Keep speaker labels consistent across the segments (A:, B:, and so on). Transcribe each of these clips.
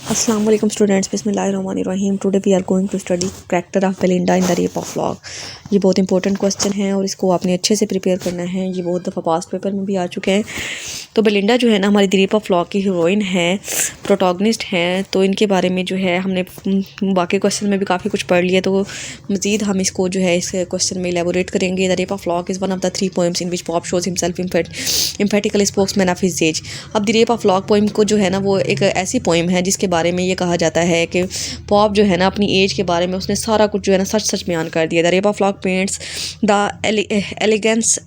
A: Assalamu alaikum students, बिस्मिल्लाहिर्रहमानिर्रहीम। Today we are going to study character of Belinda in the rape of lock. ये बहुत important question है और इसको आपने अच्छे से प्रिपेयर करना है। ये बहुत दफ़ा पास्ट पेपर में भी आ चुके हैं। तो बेलिंडा जो है ना हमारी द रेप ऑफ लॉग की हीरोइन है, प्रोटोगनिस्ट हैं। तो इनके बारे में जो है हमने बाकी क्वेश्चन में भी काफ़ी कुछ पढ़ लिया, तो मज़ीद हम इसको जो है इस क्वेश्चन में एलेबोरेट करेंगे। The rape of Lock is one of the 3 poems in which Pope shows himself emphatical spokesman of his age. अब the rape of Lock poem को जो है ना वो एक ऐसी पोएम है जिसके बारे में ये कहा जाता है कि पॉप जो है ना अपनी एज के बारे में उसने सारा कुछ जो है ना सच सच बयान कर दिया। The rape of Lock paints the elegance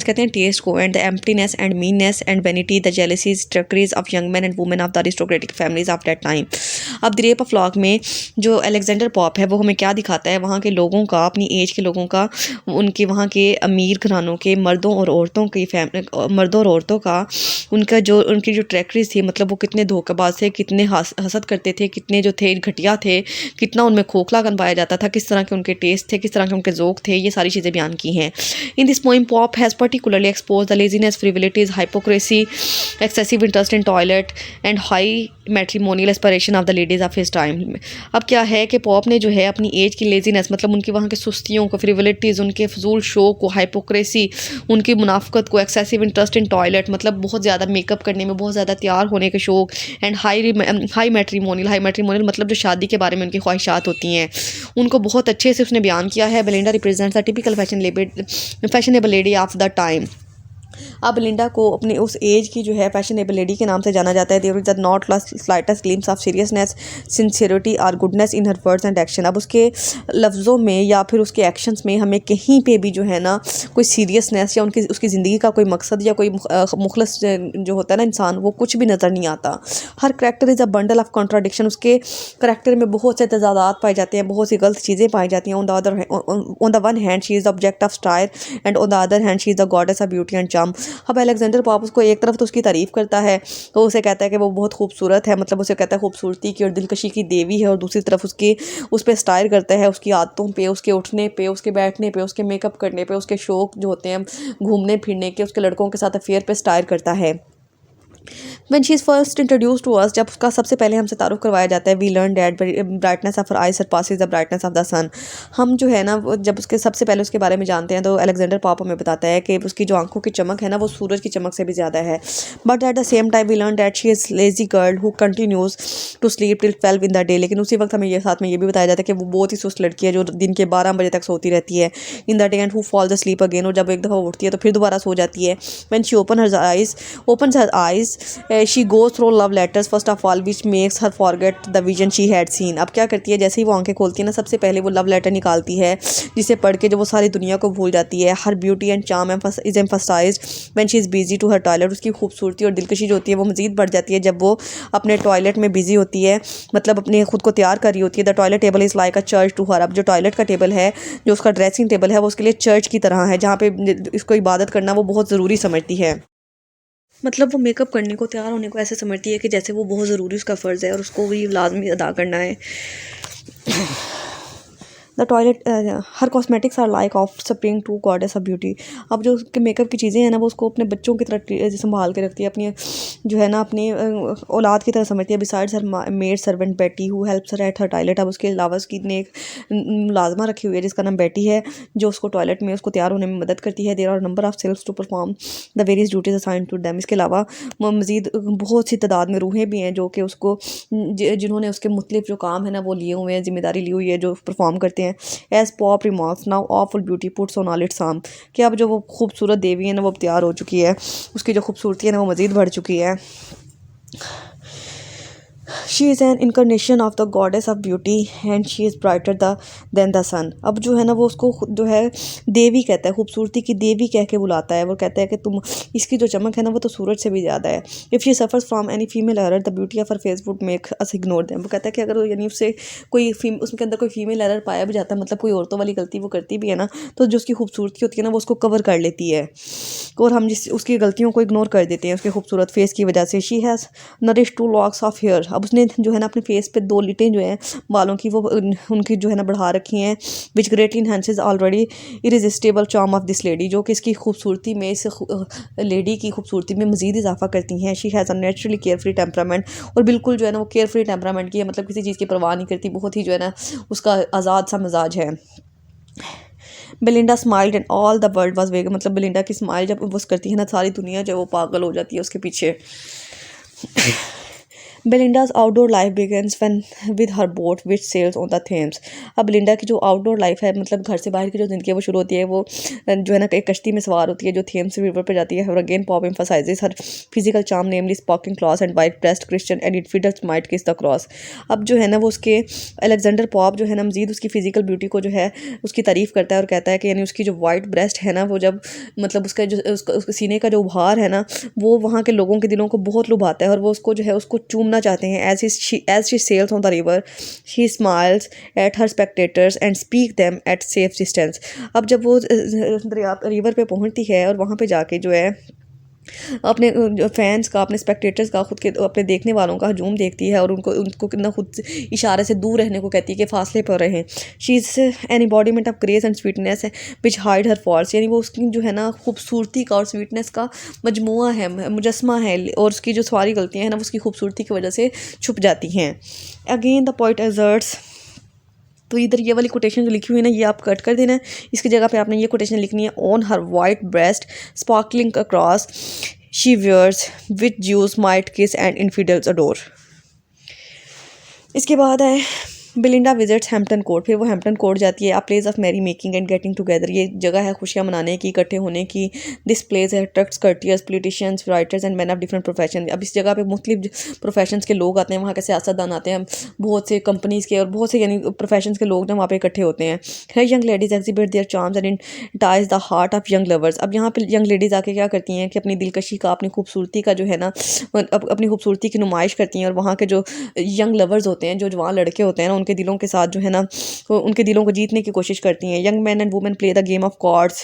A: कहते हैं टेस्ट को, and the emptiness and meanness and vanity, the jealousies treacheries of young man and women of the aristocratic families of that time. अब द रेप ऑफ लॉग में जो Alexander Pope है वो हमें क्या दिखाता है, वहाँ के लोगों का, अपनी एज के लोगों का, उनके वहाँ के अमीर घरानों के मर्दों और औरतों का उनकी जो ट्रैकरीज थी, मतलब वो कितने धोखेबाज थे, कितने हसद करते थे, कितने जो थे घटिया थे, कितना उनमें खोखलापन पाया जाता था, किस तरह के उनके टेस्ट थे, किस तरह के उनके ज़ोक थे, ये सारी चीज़ें बयान की हैं। In this poem Pope has particularly expose the laziness, frivolities, hypocrisy, excessive interest in toilet and high matrimonial aspiration of the ladies of his time. अब क्या है कि पॉप ने जो है अपनी एज की लेजीनेस, मतलब उनकी वहाँ की सुस्तियों को, फ्रिविलिटीज़, उनके फजूल शो को, हाइपोक्रेसी, उनकी मुनाफकत को, एक्सेसिव इंटरेस्ट इन टॉयलेट मतलब बहुत ज़्यादा मेकअप करने में, बहुत ज़्यादा तैयार होने के शौक, एंड हाई मैट्रिमोनियल मतलब जो शादी के बारे में उनकी ख्वाहिशात होती हैं, उनको बहुत अच्छे से उसने बयान किया है। Belinda represents the typical fashionable lady of the time. अब बेलिंडा को अपनी उस एज की जो है फैशनेबल लेडी के नाम से जाना जाता है। There is not slightest glimpse of seriousness, sincerity और goodness in her words and action. अब उसके लफ्ज़ों में या फिर उसके एक्शंस में हमें कहीं पे भी जो है ना कोई सीरियसनेस या उसकी ज़िंदगी का कोई मकसद या कोई मुखलस जो होता है ना इंसान, वो कुछ भी नज़र नहीं आता। हर character is a bundle of contradiction. उसके करैक्टर में बहुत से तजादात पाए जाते हैं, बहुत सी गलत चीज़ें पाई जाती हैं। On the one hand she is the object of style and on the other hand she is the goddess of beauty and charm. अब अलेक्जेंडर पॉप उसको एक तरफ तो उसकी तारीफ़ करता है, तो उसे कहता है कि वो बहुत खूबसूरत है, मतलब उसे कहता है खूबसूरती की और दिलकशी की देवी है, और दूसरी तरफ उस पर स्टाइल करता है, उसकी आदतों पे, उसके उठने पे, उसके बैठने पे, उसके मेकअप करने पे, उसके शौक जो होते हैं घूमने फिरने के, उसके लड़कों के साथ अफेयर पे स्टाइल करता है। When she is first introduced to us, जब उसका सबसे पहले हमसे तारुफ करवाया जाता है, we learn that brightness of her eye surpasses the brightness of the sun. हम जो है ना जब उसके सबसे पहले उसके बारे में जानते हैं तो अलेक्जेंडर पॉप हमें बताता है कि उसकी जो आंखों की चमक है ना वो सूरज की चमक से भी ज़्यादा है। But at the same time we learn that she is lazy girl who continues to sleep till 12 in the day. लेकिन उसी वक्त हमें ये साथ में ये भी बताया जाता है कि वो बहुत ही सुस्त लड़की है जो दिन के 12 बजे तक सोती रहती है, in the day, and who falls asleep again, और जब एक दफ़ा उठती है तो फिर दोबारा सो जाती है। When she opens her eyes, she goes through love letters first of all which makes her forget the vision she had seen। अब क्या करती है, जैसे ही वो आंखें खोलती है ना सबसे पहले वो लव लेटर निकालती है, जिसे पढ़ के जो वो सारी दुनिया को भूल जाती है। Her beauty and charm is emphasized when she is busy to her toilet. उसकी खूबसूरती और दिलकशी जो होती है वो मज़ीद बढ़ जाती है जब वो अपने टॉयलेट में बिजी होती है, मतलब अपने खुद को तैयार कर रही होती है। The toilet table is like a church to her. अब जो टॉयलेट का टेबल है, जो उसका ड्रेसिंग टेबल है, वो उसके लिए चर्च की तरह है, जहाँ पे इसको इबादत करना वो बहुत ज़रूरी समझती है। मतलब वो मेकअप करने को, तैयार होने को ऐसे समझती है कि जैसे वो बहुत ज़रूरी उसका फ़र्ज़ है और उसको भी लाजमी अदा करना है। The toilet her cosmetics are like of spring to goddess of beauty. अब जो उसके मेकअप की चीज़ें हैं ना वो उसको अपने बच्चों की तरह संभाल के रखती है, अपनी जो है ना अपनी औलाद की तरह समझती है। बिसाइड्स हर मेड सर्वेंट बेटी who helps her at her toilet. अब उसके अलावा उसकी ने एक मुलाजमा रखी हुई है जिसका नाम बेटी है, जो उसको टॉयलेट में उसको तैयार होने में मदद करती है। There are number of cells to perform the various duties assign to them. इसके अलावा मज़ीद बहुत सी तादाद में रूहें भी हैं जो कि उसको जिन्होंने उसके मुख्तलिफ जो काम है ना वो लिए हुए हैं, जिम्मेदारी ली हुई है, जो परफॉर्म करते हैं। As Pope remarks now awful beauty puts on all its arm. कि अब जो वो खूबसूरत देवी है ना वो अब तैयार हो चुकी है, उसकी जो खूबसूरती है ना वो मज़ीद बढ़ चुकी है। She is an incarnation of the goddess of beauty and she is brighter than the sun. अब जो है ना वो उसको जो है देवी कहता है, खूबसूरती की देवी कह के बुलाता है। वो कहता है कि तुम, इसकी जो चमक है ना वो तो सूरज से भी ज़्यादा है। If she suffers from any female error the beauty of her face would make us ignore them. वो कहता है कि अगर यानी उससे उसके अंदर कोई फीमेल एरर पाया भी जाता है, मतलब कोई औरतों वाली गलती वो करती भी है ना, तो जो उसकी खूबसूरती होती है ना वो उसको कवर कर लेती है, और हम उसकी गलतियों को इग्नोर कर देते हैं उसके खूबसूरत फेस की वजह से। She has nourish two locks of hair. अब उसने जो है ना अपने फेस पे 2 लिटें जो हैं बालों की वो उनकी जो है ना बढ़ा रखी हैं, which greatly enhances already irresistible charm of this lady, जो कि इसकी खूबसूरती में, इस लेडी की खूबसूरती में मज़ीद इजाफा करती हैं। She has a naturally care free temperament, और बिल्कुल जो है ना वो केयर फ्री टेम्परामेंट की है, मतलब किसी चीज़ की परवाह नहीं करती, बहुत ही जो है ना उसका आज़ाद सा मिजाज है। Belinda smiled and all the world was वेग, मतलब बेलिंडा की स्माइल जब वो करती है ना सारी दुनिया जो वो पागल हो जाती है उसके पीछे। Belinda's outdoor life begins when with her boat which sails on the Thames. अब बेलिंडा की जो आउटडोर लाइफ है, मतलब घर से बाहर की जो ज़िंदगी है वो शुरू होती है, वो जो है ना एक कश्ती में सवार होती है जो थेम्स रिवर पर जाती है। और again Pope emphasizes her physical charm, namely sparkling cross and white breast Christian and it feeders might kiss the cross. अब जो है ना वो उसके अलेक्जेंडर पॉप जो है ना मजीद उसकी फिजिकल ब्यूटी को जो है उसकी तारीफ़ करता है और कहता है कि यानी उसकी जो वाइट ब्रेस्ट है ना वो जब मतलब उसका जो उसके सीने का जो उभार है ना वो वहाँ के लोगों के दिलों को बहुत लुभाता है, और वो उसको जो है उसको चूमना चाहते हैं। as she sails on the river, she smiles at her spectators and speak them at safe distance। अब जब वो दरिया रिवर पे पहुंचती है और वहाँ पे जाके जो है अपने फैंस का, अपने स्पेक्टेटर्स का, खुद के अपने देखने वालों का हजूम देखती है और उनको उनको कितना खुद इशारे से दूर रहने को कहती है कि फासले पर रहें। She is an embodiment of grace and sweetness which hide her faults, यानी वो उसकी जो है ना खूबसूरती का और स्वीटनेस का मजमुआ है, मुजस्मा है, और उसकी जो सारी गलतियाँ हैं ना उसकी खूबसूरती की वजह से छुप जाती हैं। अगेन द पॉइंट एजर्ट्स, तो इधर ये वाली कोटेशन जो लिखी हुई है ना ये आप कट कर देना है, इसकी जगह पे आपने ये कोटेशन लिखनी है। On her white breast sparkling a cross she wears which Jews might kiss and infidels adore. इसके बाद है बेलिंडा विजिट्स हैम्पटन कोर्ट, फिर वो हैम्पटन कोर्ट जाती है। A place of merry making and getting together, ये जगह है खुशियाँ मनाने की, इकट्ठे होने की। दिस प्लेस है attracts courteous politicians, writers and man of different profession. अब इस जगह पे मुख्तलिफ प्रोफेशंस के लोग आते हैं, वहाँ के सियासतदान आते हैं, बहुत से कंपनीज़ के और बहुत से यानी प्रोफेशंस के लोग जो वहाँ पे इकट्ठे होते हैं। है young ladies exhibit their charms and entice the heart of young lovers. अब यहाँ पे यंग लेडीज़ आके क्या करती हैं कि अपनी दिलकशी का, अपनी खूबसूरती का जो है ना अपनी खूबसूरती की नुमाइश करती हैं, और वहाँ के जो यंग लवर्स होते हैं, जो जवान लड़के होते हैं ना, उनके दिलों के साथ जो है ना उनके दिलों को जीतने की कोशिश करती हैं। Young man and women play the game of cards.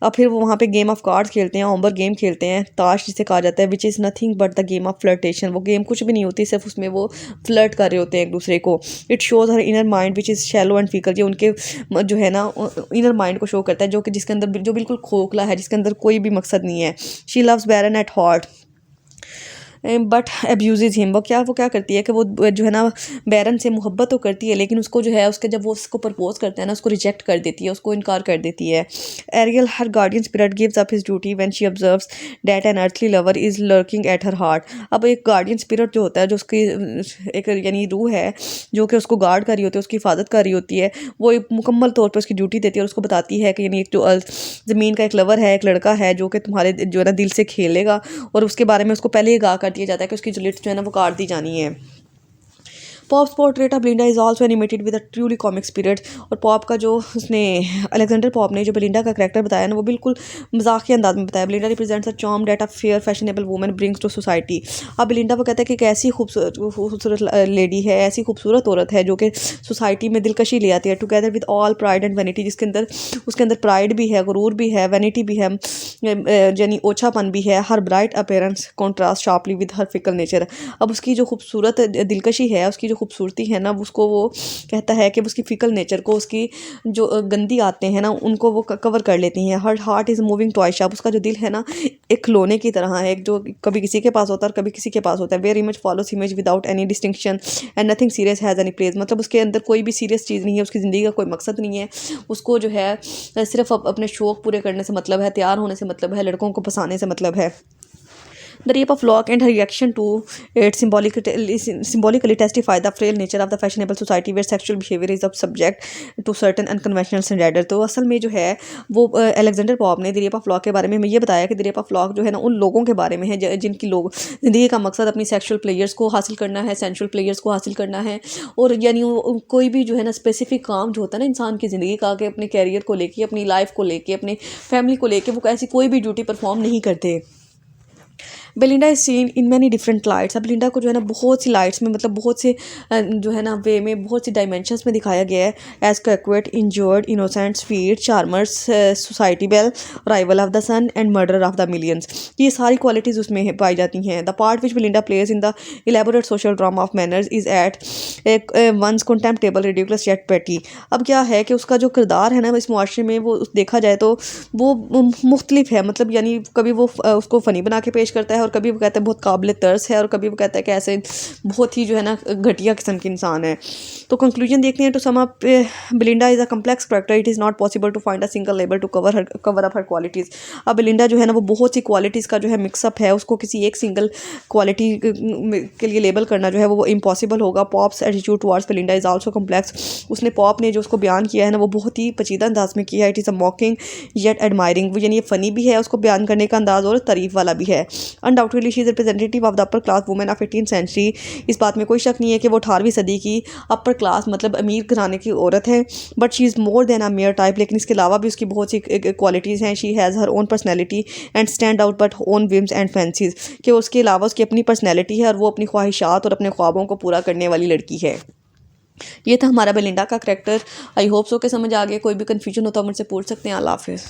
A: अब फिर वो वहाँ पे गेम ऑफ कार्ड्स खेलते हैं, ओम्बर गेम खेलते हैं, ताश जिसे कहा जाता है, which is nothing but the game of flirtation. वो गेम कुछ भी नहीं होती, सिर्फ उसमें वो फ्लर्ट कर रहे होते हैं एक दूसरे को। It shows her inner mind which is shallow and faecal, ये उनके जो है ना इनर माइंड को शो करता है, जो कि जिसके अंदर जो बिल्कुल खोखला है, जिसके अंदर कोई भी मकसद नहीं है। She loves Baron at heart but abuse him. वो क्या करती है कि वो जो है ना बैरन से मोहब्बत तो करती है, लेकिन उसको जो है उसके जब वो उसको प्रपोज करता है ना उसको रिजेक्ट कर देती है, उसको इनकार कर देती है। Ariel her guardian spirit gives up his duty when she observes that an earthly lover is lurking at her heart. अब एक गार्डियन स्पिरिट जो होता है, जो उसकी एक यानी रूह है जो कि उसको गार्ड कर रही होती है, उसकी हिफाजत कर रही होती है, वो एक मुकम्मल तौर पर उसकी ड्यूटी देती है और उसको बताती है कि यानी एक जो ज़मीन का एक लवर है, एक लड़का है जो कि तुम्हारे जो है ना दिल से खेलेगा, और उसके बारे में उसको पहले ही आगाह कर दिया जाता है कि उसकी जो लिट जो है ना वो काट दी जानी है। Pops portrait of Belinda is also animated with a truly comic spirit. और पॉप का जो उसने अलेक्जेंडर पॉप ने जो बेलिंडा का करैक्टर बताया ना वो बिल्कुल मजाकिया अंदाज में बताया। Belinda represents a charm that a fair fashionable woman brings to society. अब बेलिंडा वो कहता है कि एक ऐसी खूबसूरत लेडी है, ऐसी खूबसूरत औरत है जो कि सोसाइटी में दिलकशी ले आती है, together with all pride and vanity, जिसके अंदर उसके अंदर प्राइड भी है, गुरूर भी है, वैनिटी भी है, यानी ओछापन भी है। Her bright appearance contrast sharply with her fickle nature. अब उसकी जो खूबसूरत दिलकशी है, उसकी जो खूबसूरती है ना उसको वो कहता है कि उसकी फिकल नेचर को, उसकी जो गंदी आते हैं ना उनको वो कवर कर लेती हैं। Her heart is moving toy shop, उसका जो दिल है ना एक खिलौने की तरह है, एक जो कभी किसी के पास होता है और कभी किसी के पास होता है। Where image follows image without any distinction and nothing serious has any place, मतलब उसके अंदर कोई भी सीरियस चीज़ नहीं है, उसकी ज़िंदगी का कोई मकसद नहीं है, उसको जो है सिर्फ अपने शौक़ पूरे करने से मतलब है, तैयार होने से मतलब है, लड़कों को फंसाने से मतलब है। The rape of Locke and her reaction to it symbolically testify the frail nature of the fashionable society where sexual behavior is subject to certain unconventional standards। तो असल में जो है वो अलेक्जेंडर पॉप ने द रेप ऑफ लॉक के बारे में ये बताया कि द रेप ऑफ लॉक जो है ना उन लोगों के बारे में है जिनकी लोग ज़िंदगी का मकसद अपनी सेक्शुअल प्लेयर्स को हासिल करना है, सेंशुअल प्लेयर्स को हासिल करना है, और यानी कोई भी जो है ना स्पेसिफिक काम जो होता है ना इंसान की ज़िंदगी का, कि अपने कैरियर को लेके, अपनी लाइफ को लेके, अपनी फैमिली को लेके वो ऐसी कोई भी ड्यूटी परफॉर्म नहीं करते। Belinda is seen in many different lights. अब बेलिंडा को जो है ना बहुत सी लाइट्स में, मतलब बहुत से जो है ना वे में, बहुत सी डायमेंशंस में दिखाया गया है। As coquette, injured, innocent, sweet, charmers, society belle, rival of the sun and murder of the millions. ये सारी क्वालिटीज़ उसमें पाई जाती हैं। The part which Belinda plays in the elaborate social drama of manners is at once contemptible, ridiculous yet petty. अब क्या है कि उसका जो किरदार है ना इस मुआशरे में, वो देखा जाए तो वो मुख्तलिफ है। मतलब यानी कभी वो उसको फ़नी बना के पेश करता है, और कभी वो कहता है बहुत काबिल तर्स है, और कभी वो कहता है कि ऐसे बहुत ही जो है ना घटिया किस्म के इंसान है। तो कंक्लूजन देखते हैं। तो sum up, Belinda is a complex character. It is not possible to find a single label to cover up her qualities. अब बेलिंडा जो है ना वो बहुत सी क्वालिटीज़ का जो है मिक्सअप है। उसको किसी एक सिंगल क्वालिटी के लिए लेबल करना जो है वो इम्पॉसिबल होगा। Pops attitude towards Belinda is also complex. उसने पॉप ने जो उसको बयान किया है ना वो बहुत ही पेचीदा अंदाज में किया है। It is a मॉकिंग yet admiring. यानी ये फ़नी भी है उसको बयान करने का अंदाज़, और तारीफ वाला भी है। Undoubtedly she is representative of the upper class women of 18th century. इस बात में कोई शक नहीं है कि वो 18वीं सदी की अपर क्लास, मतलब अमीर घराने की औरत है। But she is more than a mere type. लेकिन इसके अलावा भी उसकी बहुत सी क्वालिटीज़ हैं। She has her own personality and stand out but own whims and fancies. कि उसके अलावा उसकी अपनी पर्सनैलिटी है, और वो अपनी ख्वाहिशात और अपने ख्वाबों को पूरा करने वाली लड़की है। ये था हमारा बेलिंडा का करैक्टर। आई होप सो के समझ आ गया। कोई भी कन्फ्यूजन हो तो मुझसे पूछ सकते हैं। अल्लाह हाफिज़।